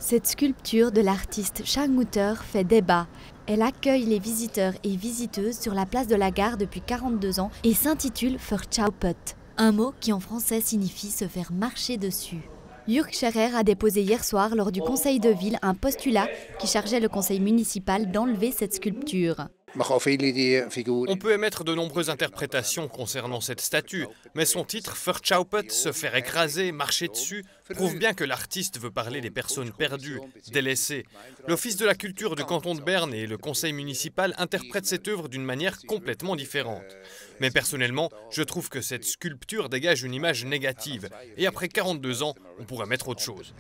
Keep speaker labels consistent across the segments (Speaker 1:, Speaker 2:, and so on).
Speaker 1: Cette sculpture de l'artiste Chang Houter fait débat. Elle accueille les visiteurs et visiteuses sur la place de la Gare depuis 42 ans et s'intitule Verchaupet, un mot qui en français signifie se faire marcher dessus. Jürg Scherer a déposé hier soir lors du conseil de ville un postulat qui chargeait le conseil municipal d'enlever cette sculpture.
Speaker 2: On peut émettre de nombreuses interprétations concernant cette statue, mais son titre, Verchaupet, se faire écraser, marcher dessus, prouve bien que l'artiste veut parler des personnes perdues, délaissées. L'Office de la culture du canton de Berne et le conseil municipal interprètent cette œuvre d'une manière complètement différente. Mais personnellement, je trouve que cette sculpture dégage une image négative, et après 42 ans, on pourrait mettre autre chose.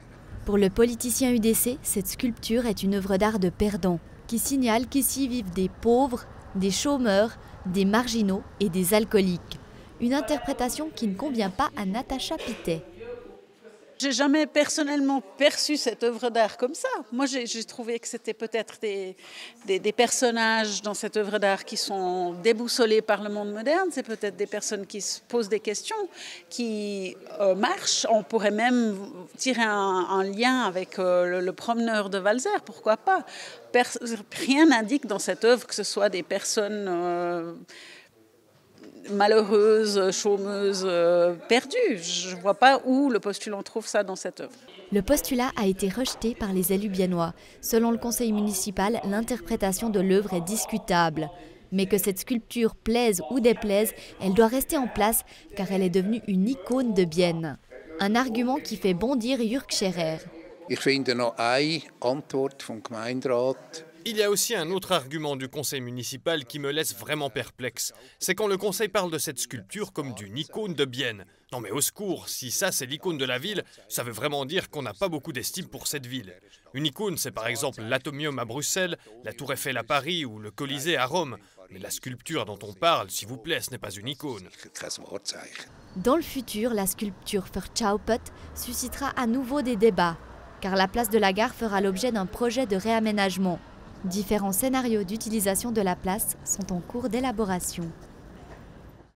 Speaker 1: Pour le politicien UDC, cette sculpture est une œuvre d'art de perdants, qui signale qu'ici vivent des pauvres, des chômeurs, des marginaux et des alcooliques. Une interprétation qui ne convient pas à Natacha Pittet.
Speaker 3: J'ai jamais personnellement perçu cette œuvre d'art comme ça. Moi, j'ai trouvé que c'était peut-être des personnages dans cette œuvre d'art qui sont déboussolés par le monde moderne. C'est peut-être des personnes qui se posent des questions, qui marchent. On pourrait même tirer un lien avec le promeneur de Walser, pourquoi pas. Rien n'indique dans cette œuvre que ce soit des personnes malheureuses, chômeuses, perdues. Je ne vois pas où le postulant trouve ça dans cette œuvre.
Speaker 1: Le postulat a été rejeté par les élus biennois. Selon le conseil municipal, l'interprétation de l'œuvre est discutable. Mais que cette sculpture plaise ou déplaise, elle doit rester en place car elle est devenue une icône de Bienne. Un argument qui fait bondir Jürg Scherer.
Speaker 2: Il y a aussi un autre argument du conseil municipal qui me laisse vraiment perplexe. C'est quand le conseil parle de cette sculpture comme d'une icône de Bienne. Non mais au secours, si ça c'est l'icône de la ville, ça veut vraiment dire qu'on n'a pas beaucoup d'estime pour cette ville. Une icône, c'est par exemple l'Atomium à Bruxelles, la Tour Eiffel à Paris ou le Colisée à Rome. Mais la sculpture dont on parle, s'il vous plaît, ce n'est pas une icône.
Speaker 1: Dans le futur, la sculpture Verchaupet suscitera à nouveau des débats, car la place de la Gare fera l'objet d'un projet de réaménagement. Différents scénarios d'utilisation de la place sont en cours d'élaboration.